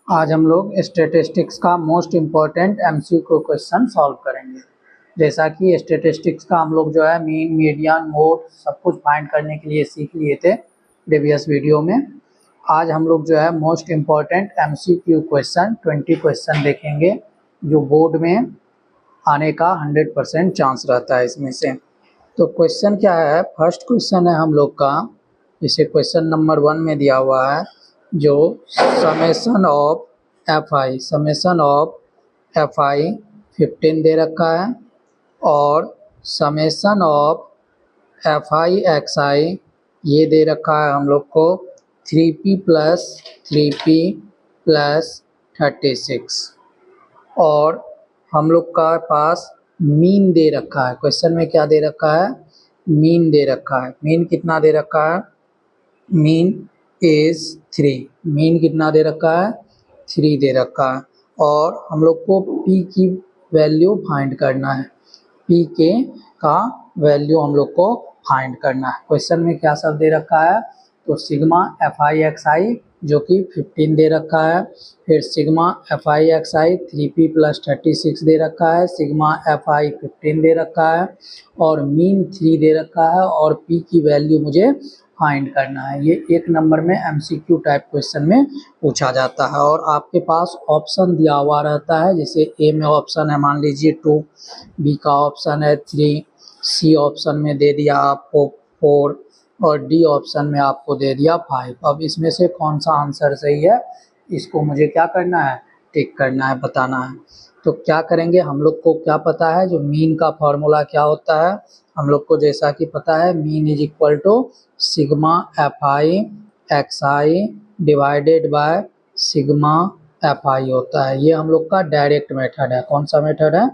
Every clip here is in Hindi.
आज हम लोग स्टैटिस्टिक्स का most important MCQ question solve करेंगे। जैसा कि स्टैटिस्टिक्स का हम लोग जो है मीन, मीडियन, मोड सब कुछ फाइंड करने के लिए सीख लिए थे प्रीवियस वीडियो में। आज हम लोग जो है most important MCQ question 20 question देखेंगे जो बोर्ड में आने का 100% चांस रहता है इसमें से। तो क्वेश्चन क्या है, फर्स्ट क्वेश्चन है हम लोग का, इसे क्वेश्चन नंबर 1 में दिया हुआ है जो समेशन ऑफ एफ आई 15 दे रखा है और summation of F I X I ये दे रखा है हम लोग को 3p प्लस 36 और हम लोग का पास मीन दे रखा है। क्वेश्चन में क्या दे रखा है, मीन दे रखा है। मीन कितना दे रखा है, मीन इज 3। मीन कितना दे रखा है, 3 दे रखा है और हम लोग को p की वैल्यू फाइंड करना है। p के का वैल्यू हम लोग को फाइंड करना है। क्वेश्चन में क्या सब दे रखा है, तो सिग्मा एफ आई एक्स आई जो कि 15 दे रखा है, फिर sigma F I X I 3p plus 36 दे रखा है, सिग्मा एफ आई 15 दे रखा है और मीन 3 दे रखा है और p की वैल्यू मुझे फाइंड करना है। ये एक नंबर में एमसीक्यू टाइप क्वेश्चन में पूछा जाता है और आपके पास ऑप्शन दिया हुआ रहता है। जैसे ए में ऑप्शन है मान लीजिए 2, बी का ऑप्शन है 3, सी ऑप्शन में दे दिया आपको 4 और डी ऑप्शन में आपको दे दिया 5। अब इसमें से कौन सा आंसर सही है इसको मुझे क्या करना है, टिक करना है, बताना है। तो क्या करेंगे, हम लोग को क्या पता है जो मीन का फॉर्मूला क्या होता है, हम लोग को जैसा कि पता है mean is equal to sigma F I X I divided by sigma F I होता है। ये हम लोग का डायरेक्ट मेथड है। कौन सा मेथड है,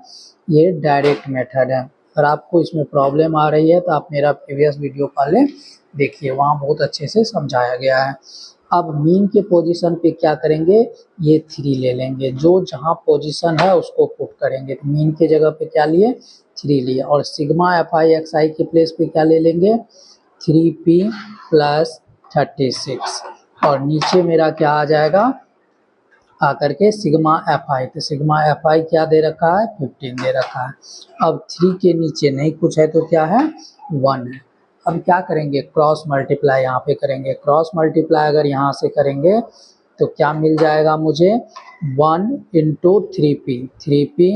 ये डायरेक्ट मेथड है। अगर आपको इसमें प्रॉब्लम आ रही है तो आप मेरा प्रीवियस वीडियो पहले देखिए, वहाँ बहुत अच्छे से समझाया गया है। अब मीन के पोजीशन पे क्या करेंगे, ये 3 ले लेंगे, जो जहाँ पोजीशन है उसको पुट करेंगे। तो मीन के जगह पे क्या लिए, 3 लिए और सिग्मा एफ आई एक्स आई के प्लेस पे क्या ले लेंगे, 3p प्लस 36 और नीचे मेरा क्या आ जाएगा आकर के सिग्मा एफ आई। तो सिग्मा एफ आई क्या दे रखा है, 15 दे रखा है। अब 3 के नीचे नहीं कुछ है तो क्या है, 1 है। अब क्या करेंगे, क्रॉस मल्टीप्लाई यहाँ पे करेंगे। क्रॉस मल्टीप्लाई अगर यहाँ से करेंगे तो क्या मिल जाएगा मुझे, 1 इंटू 3p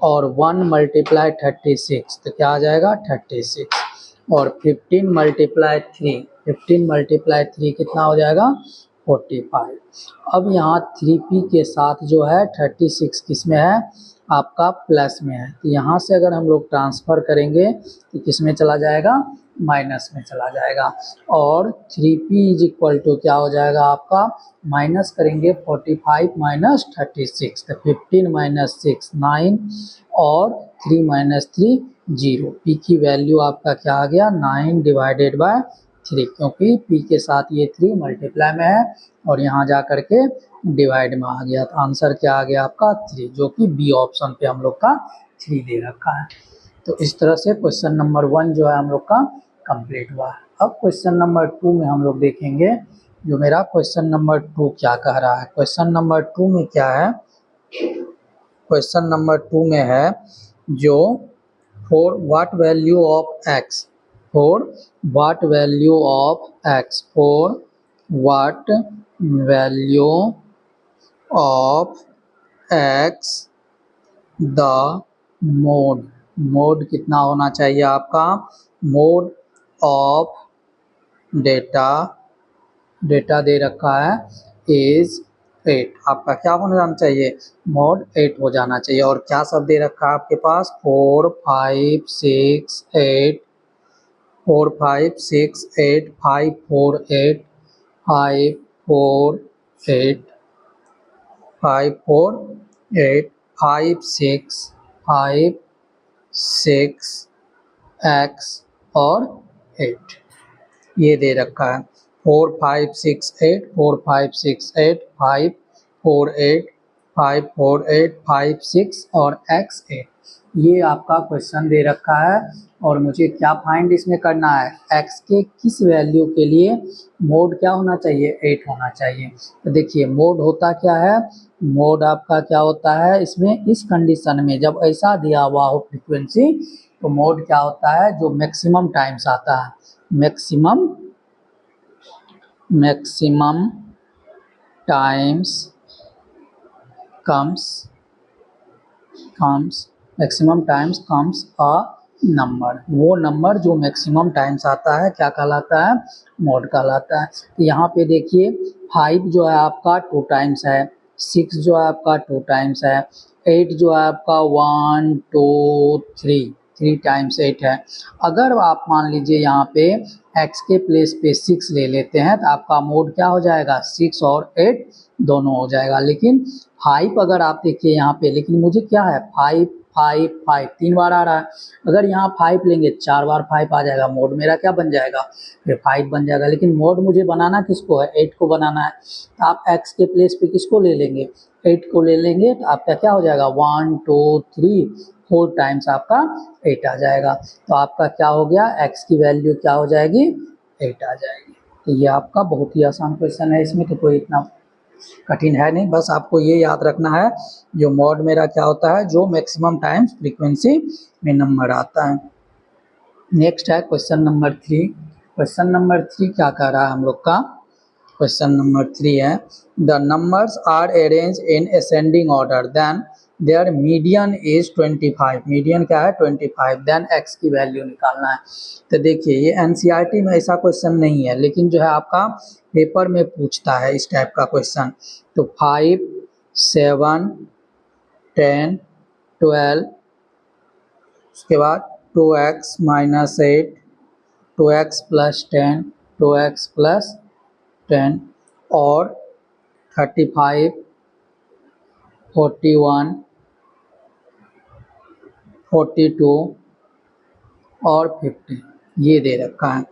और 1 मल्टीप्लाई 36 तो क्या आ जाएगा 36 और 15 मल्टीप्लाई 3 कितना हो जाएगा 45। अब यहाँ 3p के साथ जो है 36 किस में है, आपका प्लस में है। तो यहाँ से अगर हम लोग ट्रांसफ़र करेंगे तो किस में चला जाएगा, माइनस में चला जाएगा और 3p इज इक्वल टू क्या हो जाएगा आपका, माइनस करेंगे 45 माइनस 36 तो 15 माइनस 6 9 और 3 माइनस 3 0। p की वैल्यू आपका क्या आ गया, 9 डिवाइडेड बाय 3 क्योंकि p के साथ ये 3 मल्टीप्लाई में है और यहाँ जा करके डिवाइड में आ गया। तो आंसर क्या आ गया आपका 3, जो कि बी ऑप्शन पे हम लोग का 3 दे रखा है। तो इस तरह से क्वेश्चन नंबर 1 जो है हम लोग का कंप्लीट हुआ है। अब क्वेश्चन नंबर 2 में हम लोग देखेंगे जो मेरा क्वेश्चन नंबर 2 क्या कह रहा है। क्वेश्चन नंबर 2 में क्या है, क्वेश्चन नंबर 2 में है जो for what value of x, for what value of x, for what value of x the mode, mode कितना होना चाहिए आपका, मोड ऑफ डेटा, डेटा दे रखा है इज 8, आपका क्या होना चाहिए, मोड 8 हो जाना चाहिए। और क्या सब दे रखा है आपके पास, 4 5 6 8 4 5 6 8 5 4 8 5 4 8 5 4 8 5 6 5 6 x और 8 ये दे रखा है। 4 5 6 8 4 5 6 8 5 4 8 5 4 8 5 6 और x 8। ये आपका क्वेश्चन दे रखा है और मुझे क्या फाइंड इसमें करना है, x के किस वैल्यू के लिए मोड क्या होना चाहिए, 8 होना चाहिए। तो देखिए मोड होता क्या है, मोड आपका क्या होता है इसमें, इस कंडीशन में जब ऐसा दिया हुआ हो फ्रीक्वेंसी तो मोड क्या होता है, जो मैक्सिमम टाइम्स आता है, maximum times maximum times comes a number, वो नंबर जो मैक्सिमम टाइम्स आता है क्या कहलाता है, मोड कहलाता है। तो यहाँ पे देखिए 5 जो है आपका 2 टाइम्स है, 6 जो है आपका 2 टाइम्स है, 8 जो है आपका 1 2 3 टाइम्स 8 है। अगर आप मान लीजिए यहाँ पे x के प्लेस पे 6 ले लेते हैं तो आपका मोड क्या हो जाएगा, 6 और 8 दोनों हो जाएगा। लेकिन 5 अगर आप देखिए यहाँ पे, लेकिन मुझे क्या है 5 5 5 3 बार आ रहा है, अगर यहाँ 5 लेंगे 4 बार 5 आ जाएगा, मोड मेरा क्या बन जाएगा, फिर 5 बन जाएगा। लेकिन मोड मुझे बनाना किसको है, 8 को बनाना है। तो आप x के प्लेस पे किसको ले लेंगे, 8 को ले लेंगे तो आपका क्या हो जाएगा 1 2 3 4 टाइम्स आपका 8 आ जाएगा। तो आपका क्या हो गया, x की वैल्यू क्या हो जाएगी, 8 आ जाएगी। तो ये आपका बहुत ही आसान क्वेश्चन है, इसमें तो कोई इतना कठिन है नहीं, बस आपको ये याद रखना है जो मॉड मेरा क्या होता है, जो मैक्सिमम टाइम्स फ्रीक्वेंसी में नंबर आता है। नेक्स्ट है क्वेश्चन नंबर 3। क्वेश्चन नंबर 3 क्या कह रहा है हम लोग का, क्वेश्चन नंबर 3 है the numbers are arrange in ascending order then their median is 25, median क्या है 25, देन x की वैल्यू निकालना है। तो देखिए ये एनसीईआरटी में ऐसा क्वेश्चन नहीं है, लेकिन जो है आपका पेपर में पूछता है इस टाइप का क्वेश्चन। तो 5 7 10 12, उसके बाद 2x minus 8, 2x plus 10, 2x plus 10 और 35 41 42 और 50 ये दे रखा है।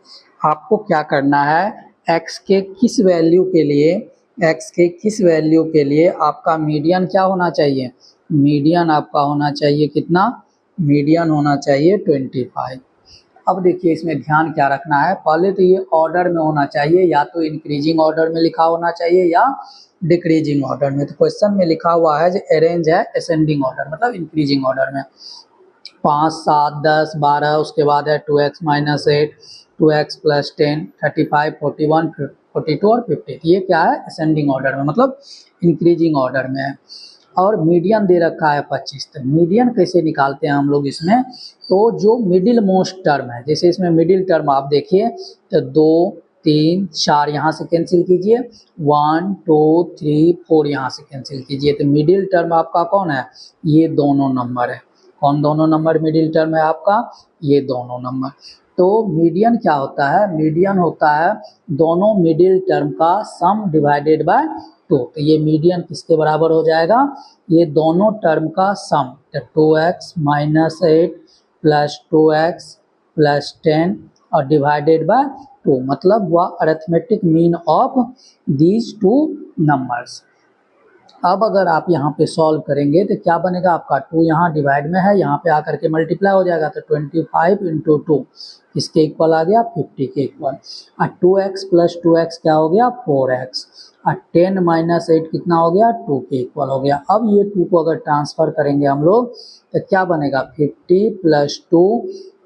आपको क्या करना है, x के किस वैल्यू के लिए, x के किस वैल्यू के लिए आपका मीडियन क्या होना चाहिए, मीडियन आपका होना चाहिए कितना, मीडियन होना चाहिए 25। अब देखिए इसमें ध्यान क्या रखना है, पहले तो ये ऑर्डर में होना चाहिए, या तो इंक्रीजिंग ऑर्डर में लिखा होना चाहिए या डिक्रीजिंग ऑर्डर में। तो क्वेश्चन में लिखा हुआ है जो अरेंज है असेंडिंग ऑर्डर, मतलब इंक्रीजिंग ऑर्डर में। 5 7 10 12, उसके बाद है 2x माइनस 8, 2x प्लस 10, 35 41 42 और 50। ये क्या है असेंडिंग ऑर्डर में, मतलब इंक्रीजिंग ऑर्डर में है। और मीडियन दे रखा है 25। तो मीडियन कैसे निकालते हैं हम लोग इसमें, तो जो मिडिल मोस्ट टर्म है, जैसे इसमें मिडिल टर्म आप देखिए तो 2 3 4 यहाँ से कैंसिल कीजिए, 1 2 3 4 यहाँ से कैंसिल कीजिए। तो मिडिल टर्म आपका कौन है, ये दोनों नंबर है। कौन दोनों नंबर मिडिल टर्म है आपका, ये दोनों नंबर। तो मीडियन क्या होता है, मीडियन होता है दोनों मिडिल टर्म का सम डिवाइडेड बाय 2। तो ये मीडियन किसके बराबर हो जाएगा, ये दोनों टर्म का सम। तो 2x minus 8 plus 2x plus 10 और डिवाइडेड बाय 2, मतलब वह arithmetic mean of these two numbers. अब अगर आप यहाँ पे सॉल्व करेंगे तो क्या बनेगा आपका, 2 यहाँ डिवाइड में है, यहाँ पे आकर के मल्टीप्लाई हो जाएगा। तो 25 इंटू 2 किसके इक्वल आ गया, 50 के इक्वल। और 2x प्लस 2x क्या हो गया 4x, और 10 माइनस 8 कितना हो गया 2 के इक्वल हो गया। अब ये 2 को अगर ट्रांसफर करेंगे हम लोग तो क्या बनेगा, 50 plus 2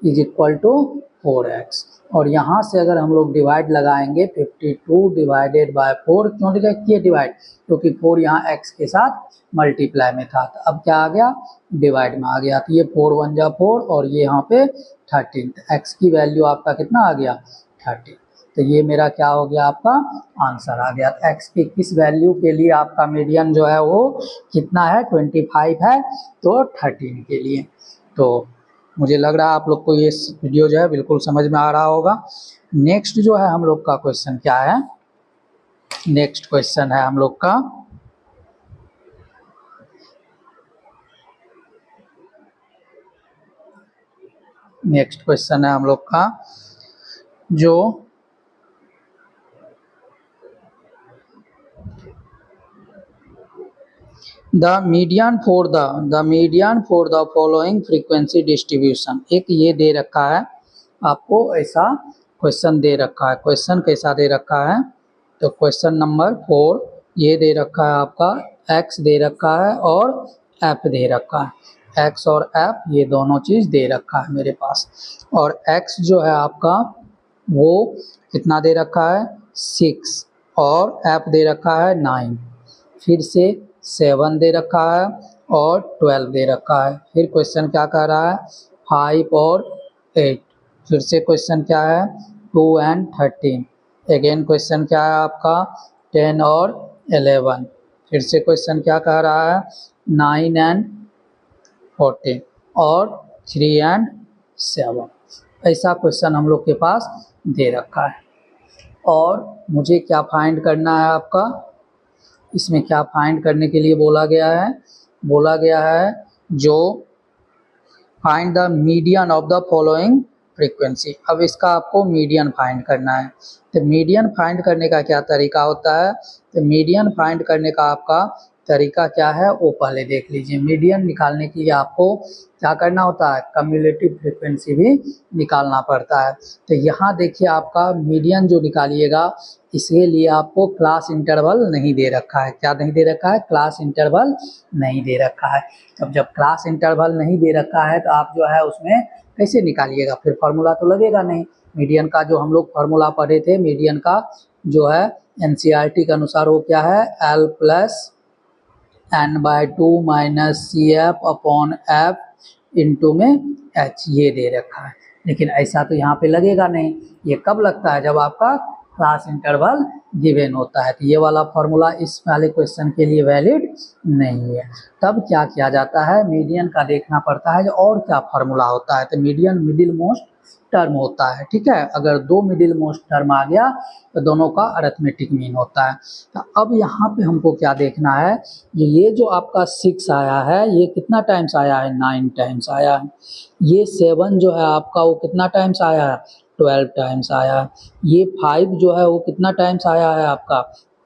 is equal to 4x। और यहाँ से अगर हम लोग डिवाइड लगाएंगे 52 डिवाइडेड बाय 4, क्यों किए डिवाइड, क्योंकि 4 यहाँ x के साथ मल्टीप्लाई में था। तो अब क्या आ गया, डिवाइड में आ गया। तो ये 4 1 जा 4 और ये यहाँ पे 13, तो x की वैल्यू आपका कितना आ गया 13। तो ये मेरा क्या हो गया, आपका आंसर आ गया। तो x की किस वैल्यू के लिए आपका मीडियन जो है वो कितना है 25 है, तो 13 के लिए। तो मुझे लग रहा है आप लोग को ये वीडियो जो है बिल्कुल समझ में आ रहा होगा। नेक्स्ट जो है हम लोग का क्वेश्चन क्या है, नेक्स्ट क्वेश्चन है हम लोग का नेक्स्ट क्वेश्चन है हम लोग का जो the median for the following frequency distribution, एक ये दे रखा है आपको, ऐसा क्वेश्चन दे रखा है। क्वेश्चन कैसा दे रखा है, तो क्वेश्चन नंबर 4 ये दे रखा है आपका, एक्स दे रखा है और एफ दे रखा है। एक्स और एफ ये दोनों चीज़ दे रखा है मेरे पास। और एक्स जो है आपका वो कितना दे रखा है 6 और एफ दे रखा है 9, फिर से 7 दे रखा है और 12 दे रखा है। फिर क्वेश्चन क्या कह रहा है 5 और 8, फिर से क्वेश्चन क्या है 2 and 13, अगेन क्वेश्चन क्या है आपका 10 और 11, फिर से क्वेश्चन क्या कह रहा है 9 and 14 और 3 and 7। ऐसा क्वेश्चन हम लोग के पास दे रखा है। और मुझे क्या फाइंड करना है आपका, इसमें क्या फाइंड करने के लिए बोला गया है जो find the median of the following frequency. अब इसका आपको मीडियन फाइंड करना है। तो मीडियन फाइंड करने का क्या तरीका होता है, तो मीडियन फाइंड करने का आपका तरीका क्या है वो पहले देख लीजिए। मीडियन निकालने के लिए आपको क्या करना होता है, कम्युलेटिव फ्रीक्वेंसी भी निकालना पड़ता है। तो यहाँ देखिए आपका मीडियन जो निकालिएगा इसके लिए आपको क्लास इंटरवल नहीं दे रखा है। क्या नहीं दे रखा है, क्लास इंटरवल नहीं दे रखा है। अब जब क्लास इंटरवल नहीं दे रखा है तो आप जो है उसमें कैसे निकालिएगा, फिर फार्मूला तो लगेगा नहीं। मीडियन का जो हम लोग फार्मूला पढ़े थे, मीडियन का जो है एनसीईआरटी के अनुसार वो क्या है, L plus n/2 minus CF upon F into में H, ये दे रखा है। लेकिन ऐसा तो यहाँ पे लगेगा नहीं, ये कब लगता है जब आपका क्लास इंटरवल गिवन होता है। तो ये वाला फार्मूला इस वाले क्वेश्चन के लिए वैलिड नहीं है। तब क्या किया जाता है, मीडियन का देखना पड़ता है और क्या फार्मूला होता है। तो मीडियन मिडिल मोस्ट टर्म होता है, ठीक है। अगर 2 मिडिल मोस्ट टर्म आ गया तो दोनों का अरिथमेटिक मीन होता है। तो अब यहाँ पे हमको क्या देखना है, ये जो आपका 6 आया है ये कितना टाइम्स आया है, 9 टाइम्स आया है। ये 7 जो है आपका वो कितना टाइम्स आया है, 12 टाइम्स आया है। ये 5 जो है वो कितना टाइम्स आया है आपका,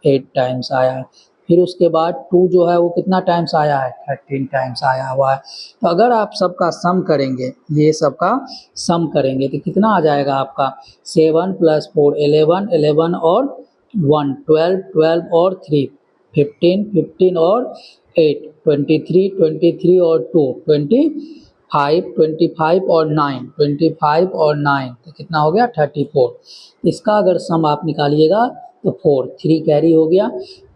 8 टाइम्स आया है। फिर उसके बाद 2 जो है वो कितना टाइम्स आया है, 13 टाइम्स आया हुआ है। तो अगर आप सबका सम करेंगे, ये सबका सम करेंगे तो कितना आ जाएगा आपका, 7 + 4 11, 11 और 1 12, 12 और 3 15, 15 और 8 23, 23 और 2 25, 25 और 9 25 और 9, तो कितना हो गया 34। इसका अगर सम आप निकालिएगा तो 4 3 कैरी हो गया,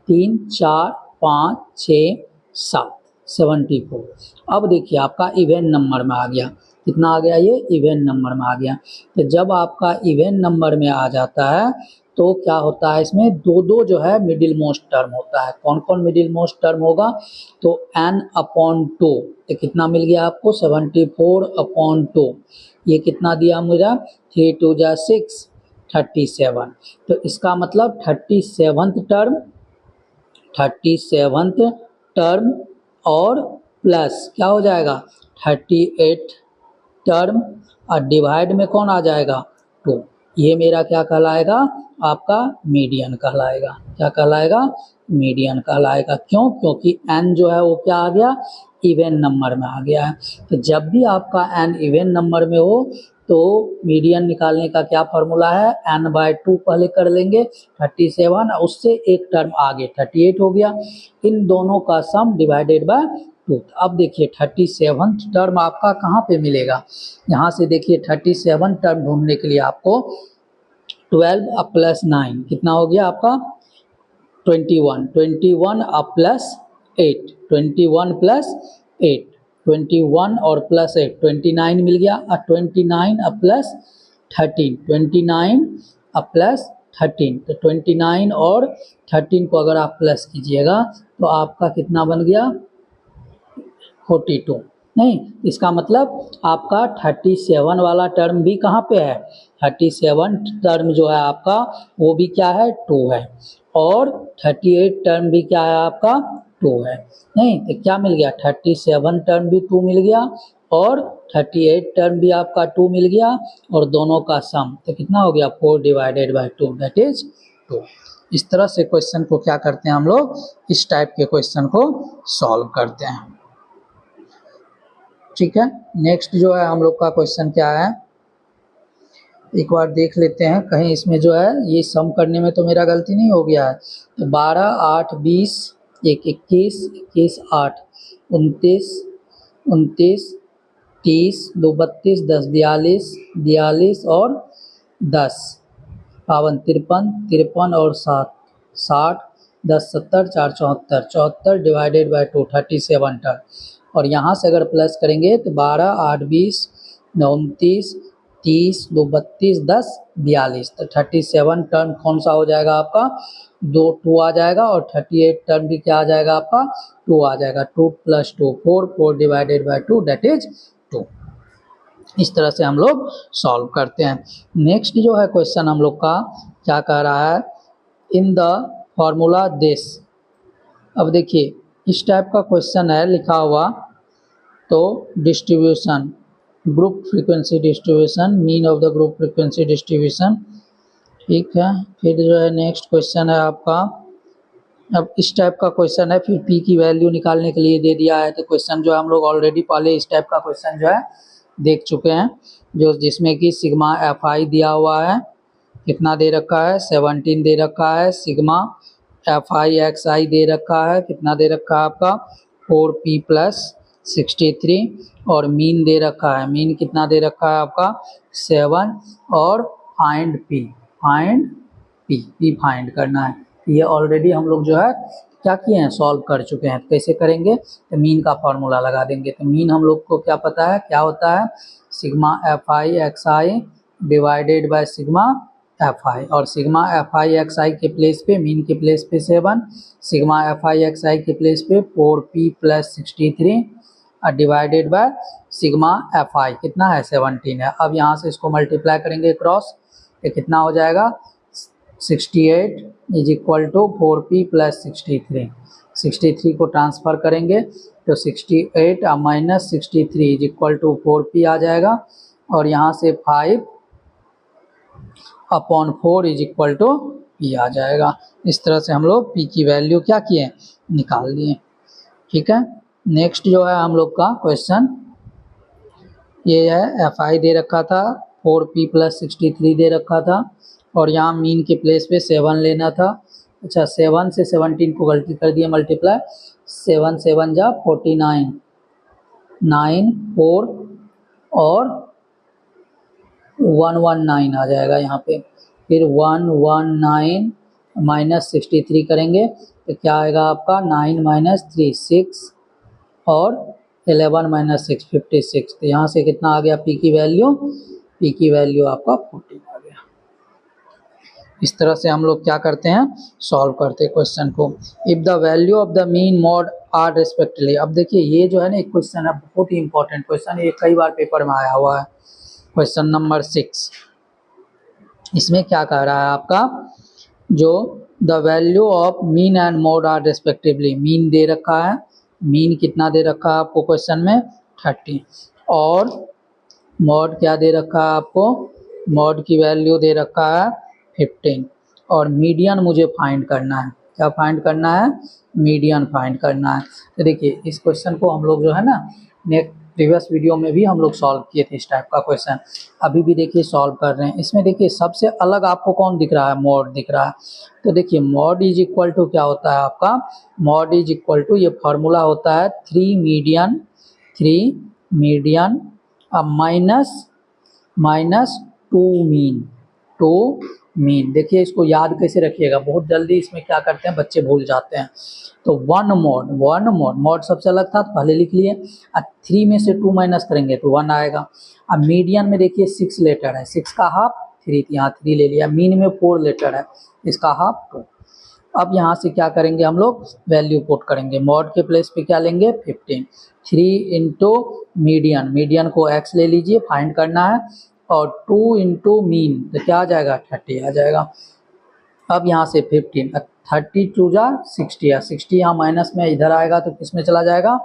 3 4 5 6 7 74। अब देखिए आपका इवन नंबर में आ गया, कितना आ गया, ये इवन नंबर में आ गया। तो जब आपका इवन नंबर में आ जाता है तो क्या होता है, इसमें 2 जो है मिडिल मोस्ट टर्म होता है। कौन कौन मिडिल मोस्ट टर्म होगा, तो n/2, तो कितना मिल गया आपको 74/2। ये कितना दिया मुझे, 3 2 जा 6 37। तो इसका मतलब 37th टर्म और प्लस क्या हो जाएगा 38 टर्म और डिवाइड में कौन आ जाएगा 2। ये मेरा क्या कहलाएगा, आपका मीडियन कहलाएगा। क्या कहलाएगा, मीडियन कहलाएगा। क्यों, क्योंकि n जो है वो क्या आ गया, इवन नंबर में आ गया है। तो जब भी आपका n इवन नंबर में हो तो मीडियन निकालने का क्या फार्मूला है, n/2 पहले कर लेंगे 37, उससे एक टर्म आगे 38 हो गया, इन दोनों का सम डिवाइडेड बाय 2। अब देखिए 37th टर्म आपका कहाँ पे मिलेगा, यहाँ से देखिए 37 टर्म ढूंढने के लिए आपको 12 + 9 कितना हो गया आपका 21, 21 + 8 21 + 8 21 और प्लस 8 29 मिल गया, और 29 + 13 29 + 13, तो 29 और 13 को अगर आप प्लस कीजिएगा तो आपका कितना बन गया 42। नहीं, इसका मतलब आपका 37 वाला टर्म भी कहाँ पे है, 37 टर्म जो है आपका वो भी क्या है 2 है, और 38 टर्म भी क्या है आपका 2 है। नहीं तो क्या मिल गया, 37 टर्म भी 2 मिल गया और 38 टर्म भी आपका 2 मिल गया, और दोनों का सम तो कितना हो गया 4 / 2 दैट इज 2। इस तरह से क्वेश्चन को क्या करते हैं हम लोग, इस टाइप के क्वेश्चन को सॉल्व करते हैं। ठीक है, नेक्स्ट जो है हम लोग का क्वेश्चन क्या है, एक बार देख लेते हैं कहीं इसमें जो है ये सम करने में तो मेरा गलती नहीं हो गया है। तो 12, 8, 20, 1, 21, 21, 8, 29, 29, 30, 2, 32, 10, 42, 42 और 10, 52, 53, 53 और 7, 60, 10, 70, 4, 74, 74 डिवाइडेड बाई 2, 37 टर्म। और यहाँ से अगर प्लस करेंगे तो 12, 8, 20, 29, 30, 2, 32, 10, 42, तो 37 टर्म कौन सा हो जाएगा आपका, 2 आ जाएगा, और 38 टर्म भी क्या आ जाएगा आपका, 2 आ जाएगा। 2 + 2 4, 4 डिवाइडेड बाई 2 दैट इज 2। इस तरह से हम लोग सॉल्व करते हैं। नेक्स्ट जो है क्वेश्चन हम लोग का क्या कह रहा है, इन द फॉर्मूला दिस। अब देखिए इस टाइप का क्वेश्चन है लिखा हुआ, तो distribution, group frequency distribution, mean of the group frequency distribution. ठीक है, फिर जो है नेक्स्ट क्वेश्चन है आपका, अब इस टाइप का क्वेश्चन है, फिर पी की वैल्यू निकालने के लिए दे दिया है। तो क्वेश्चन जो है हम लोग ऑलरेडी पहले इस टाइप का क्वेश्चन जो है देख चुके हैं, जो जिसमें कि सिग्मा एफ आई दिया हुआ है, कितना दे रखा है, 17 दे रखा है। सिग्मा एफ आई एक्स आई दे रखा है, कितना दे रखा है आपका, 4p + 63, और मीन दे रखा है, मीन कितना दे रखा है आपका, 7, और find P, find P find करना है। ये ऑलरेडी हम लोग जो है क्या किए हैं, सॉल्व कर चुके हैं। कैसे करेंगे, तो मीन का फॉर्मूला लगा देंगे। तो मीन हम लोग को क्या पता है, क्या होता है, sigma F I X I divided by sigma F आई, और सिग्मा एफ आई एक्स आई के प्लेस पे, मीन के प्लेस पे 7, सिग्मा एफ आई एक्स आई के प्लेस पे 4p + 63 और डिवाइडेड बाय सिग्मा एफ आई कितना है, 17 है। अब यहाँ से इसको मल्टीप्लाई करेंगे क्रॉस, ये कितना हो जाएगा, 68 = 4p + 63, 63 को ट्रांसफ़र करेंगे तो 68 - 63 = 4p आ जाएगा, और यहाँ से 5/4 = p आ जाएगा। इस तरह से हम लोग p की वैल्यू क्या किए, निकाल दिए। ठीक है, नेक्स्ट जो है हम लोग का क्वेश्चन ये है, एफ आई दे रखा था, 4p + 63 दे रखा था, और यहाँ मीन के प्लेस पे 7 लेना था। अच्छा, 7 से 17 को गलती कर दिए मल्टीप्लाई, 7 7 जा 49, 9 4 और 119 आ जाएगा यहाँ पे। फिर 119 - 63 करेंगे तो क्या आएगा आपका, 9 - 3 6, और 11 - 6 56। तो यहाँ से कितना आ गया पी की वैल्यू, पी की वैल्यू आपका 14 आ गया। इस तरह से हम लोग क्या करते हैं, सॉल्व करते हैं क्वेश्चन को। If the value of the mean mode are respectively. अब देखिए ये जो है ना एक क्वेश्चन है, बहुत ही इंपॉर्टेंट क्वेश्चन, ये कई बार पेपर में आया हुआ है। क्वेश्चन नंबर 6, इसमें क्या कह रहा है आपका, जो the value of mean and mode are respectively, mean दे रखा है, मीन कितना दे रखा है आपको क्वेश्चन में, 30, और मॉड क्या दे रखा है आपको, मॉड की वैल्यू दे रखा है 15, और मीडियन मुझे फाइंड करना है। क्या फाइंड करना है, मीडियन फाइंड करना है। तो देखिए इस क्वेश्चन को हम लोग जो है ना नेक्स्ट प्रीवियस वीडियो में भी हम लोग सॉल्व किए थे इस टाइप का क्वेश्चन, अभी भी देखिए सॉल्व कर रहे हैं। इसमें देखिए सबसे अलग आपको कौन दिख रहा है, मॉड दिख रहा है। तो देखिए मॉड इज इक्वल टू क्या होता है आपका, मॉड इज इक्वल टू, ये फॉर्मूला होता है 3 मीडियन माइनस 2 मीन, 2 मीन। देखिए इसको याद कैसे रखिएगा, बहुत जल्दी इसमें क्या करते हैं बच्चे भूल जाते हैं। तो 1 मॉड सबसे अलग था तो पहले लिख लिए, अब 3 में से 2 माइनस करेंगे तो 1 आएगा। अब मीडियन में देखिए 6 लेटर है, 6 का हाफ 3, यहाँ 3 ले लिया। मीन में 4 लेटर है, इसका हाफ 2। अब यहाँ से क्या करेंगे हम लोग, वैल्यू पुट करेंगे, मॉड के प्लेस पे क्या लेंगे 15, 3 इंटू मीडियन को x ले लीजिए, फाइंड करना है, और 2 इंटू मीन तो क्या आ जाएगा 30 आ जाएगा। अब यहाँ से 15, 32 जा 60, 60 यहाँ माइनस में इधर आएगा तो किस में चला जाएगा,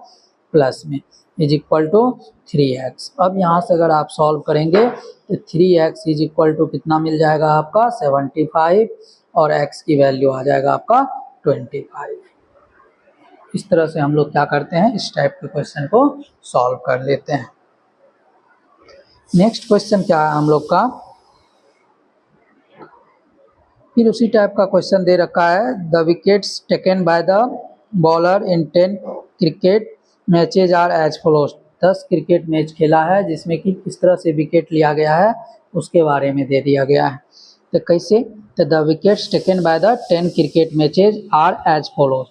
प्लस में, इज इक्वल टू 3x। अब यहाँ से अगर आप सॉल्व करेंगे तो 3x इज इक्वल टू कितना मिल जाएगा आपका 75, और x की वैल्यू आ जाएगा आपका 25। इस तरह से हम लोग क्या करते हैं, इस टाइप के क्वेश्चन को सॉल्व कर लेते हैं। नेक्स्ट क्वेश्चन क्या है हम लोग का, फिर उसी टाइप का क्वेश्चन दे रखा है, the wickets taken by the bowler in 10 cricket matches are as follows. 10 cricket match खेला है जिसमें कि किस तरह से विकेट लिया गया है उसके बारे में दे दिया गया है। तो कैसे, तो the wickets taken by the 10 cricket matches are as follows,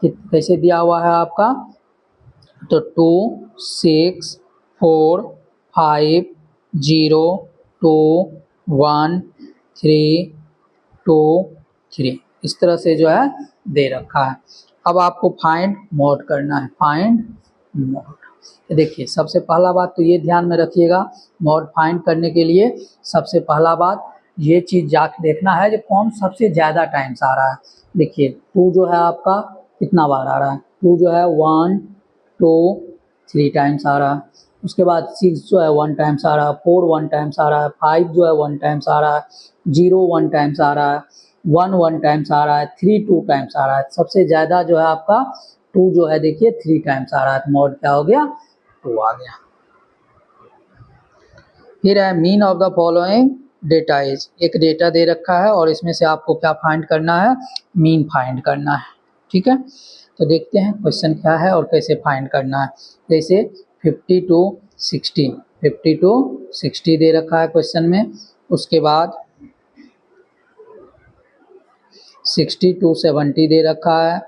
कैसे दिया हुआ है आपका, तो 2 6 4 5 0 2 1 3 2 3, इस तरह से जो है दे रखा है। अब आपको फाइंड मोड करना है, फाइंड मोड। देखिए सबसे पहला बात तो ये ध्यान में रखिएगा, मोड फाइंड करने के लिए सबसे पहला बात ये चीज़ जाके देखना है जो कौन सबसे ज़्यादा टाइम्स आ रहा है। देखिए 2 जो है आपका कितना बार आ रहा है, 2 जो है 1 2 3 टाइम्स आ रहा है। उसके बाद 6 जो है 1 टाइम्स आ रहा है, 4 1 टाइम्स आ रहा है, 5 जो है 1 टाइम्स आ रहा है, 0 1 टाइम्स आ रहा है, 1 1 टाइम्स आ रहा है, 3 2 टाइम्स आ रहा है। सबसे ज़्यादा जो है आपका 2 जो है देखिए 3 टाइम्स आ रहा है, तो मोड क्या हो गया, 2 आ गया। फिर है mean of the following data is, एक डेटा दे रखा है और इसमें से आपको क्या फाइंड करना है, मीन फाइंड करना है। ठीक है, तो देखते हैं क्वेश्चन क्या है और कैसे फाइंड करना है। जैसे 50 to 60, 50 to 60 दे रखा है क्वेश्चन में, उसके बाद 60 to 70 दे रखा है,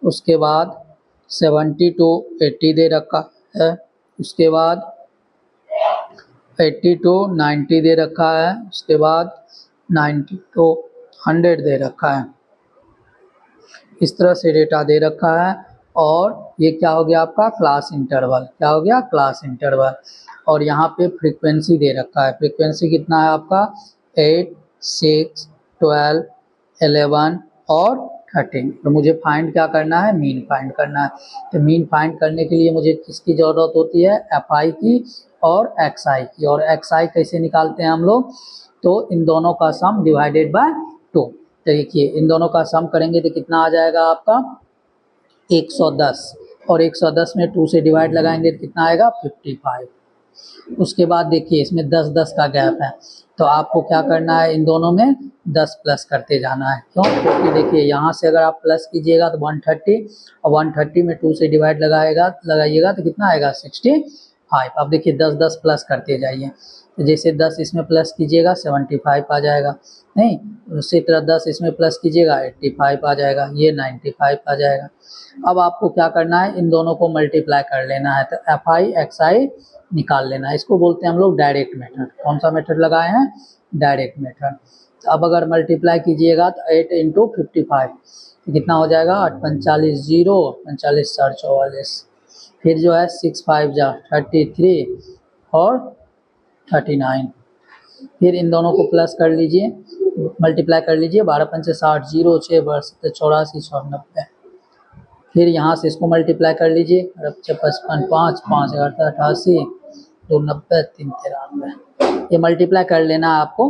उसके बाद 70 to 80 दे रखा है, उसके बाद 80 to 90 दे रखा है, उसके बाद 90 to 100 दे रखा है। इस तरह से डेटा दे रखा है और ये क्या हो गया आपका क्लास इंटरवल, क्या हो गया क्लास इंटरवल। और यहाँ पे फ्रीक्वेंसी दे रखा है, फ्रीक्वेंसी कितना है आपका 8 6 12 11 और 13। तो मुझे फाइंड क्या करना है, मीन फाइंड करना है। तो मीन फाइंड करने के लिए मुझे किसकी ज़रूरत होती है, एफ आई की और एक्स आई की। और एक्स आई कैसे निकालते हैं हम लोग, तो इन दोनों का सम डिवाइडेड बाय 2। तो देखिए इन दोनों का सम करेंगे तो कितना आ जाएगा आपका 110, और 110 में 2 से डिवाइड लगाएंगे तो कितना आएगा 55। उसके बाद देखिए इसमें 10 10 का गैप है, तो आपको क्या करना है, इन दोनों में 10 प्लस करते जाना है। क्यों, क्योंकि देखिए यहाँ से अगर आप प्लस कीजिएगा तो 130, और 130 में 2 से डिवाइड लगाइएगा तो कितना आएगा 65। अब देखिए 10 10 प्लस करते जाइए, तो जैसे 10 इसमें प्लस कीजिएगा 75 आ जाएगा, नहीं उसी तरह 10 इसमें प्लस कीजिएगा 85 आ जाएगा, ये 95 आ जाएगा। अब आपको क्या करना है, इन दोनों को मल्टीप्लाई कर लेना है, तो एफ आई एक्स आई निकाल लेना है। इसको बोलते हैं हम लोग डायरेक्ट मेथड। कौन सा मेथड लगाए हैं, डायरेक्ट मेथड। अब अगर मल्टीप्लाई कीजिएगा तो 8 इंटू 55 तो कितना हो जाएगा 8 45 0 45 4 44, फिर जो है 6 5 जा 33 और 39। फिर इन दोनों को प्लस कर लीजिए, मल्टीप्लाई कर लीजिए, 12 पंचे 60 0 6 84 94। फिर यहाँ से इसको मल्टीप्लाई कर लीजिए, 55 5 5 88 2 90 3 93, ये मल्टीप्लाई कर लेना है आपको।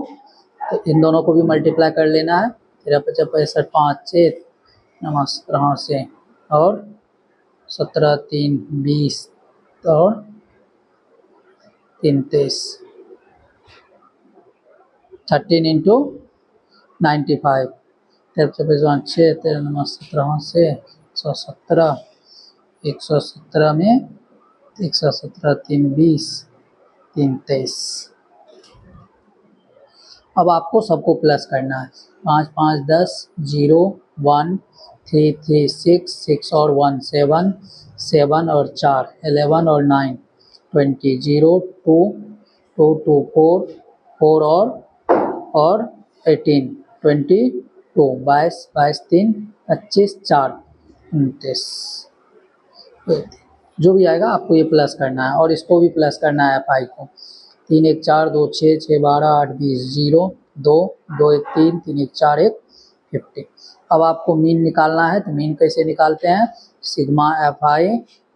तो इन दोनों को भी मल्टीप्लाई कर लेना है, 53 65 5 6 17 से और 17 3 20 और 3 23, 13 इंटू 95, 53 6 13 17 से 117, 117 में 117 3 20 3 23। अब आपको सबको प्लस करना है, 5 5 10 0 1 3 3 6 6 और 1 7 7 और 4 11 और 9 20 0 2 2 2 4 4 और 18 22 22 22 3 25 4 29, जो भी आएगा आपको ये प्लस करना है। और इसको भी प्लस करना है एफ आई को, 3 1 4 2 6 6 12 8 20 0 2 2 1 3 3 1 4 1 50। अब आपको मीन निकालना है, तो मीन कैसे निकालते हैं, sigma F I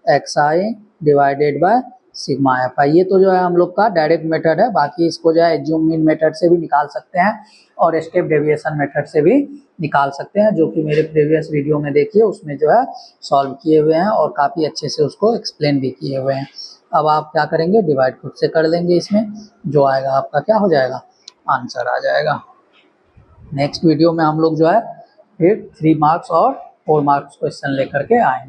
X I divided by sigma F आई। ये तो जो है हम लोग का डायरेक्ट मेथड है, बाकी इसको जो है एज्यूम मीन मेथड से भी निकाल सकते हैं और स्टेप डेविएशन मेथड से भी निकाल सकते हैं, जो कि मेरे प्रीवियस वीडियो में देखिए उसमें जो है सॉल्व किए हुए हैं और काफ़ी अच्छे से उसको एक्सप्लेन भी किए हुए हैं। अब आप क्या करेंगे, डिवाइड खुद से कर लेंगे, इसमें जो आएगा आपका क्या हो जाएगा, आंसर आ जाएगा। नेक्स्ट वीडियो में हम लोग जो है फिर 3 मार्क्स और 4 मार्क्स क्वेश्चन लेकर के आएंगे।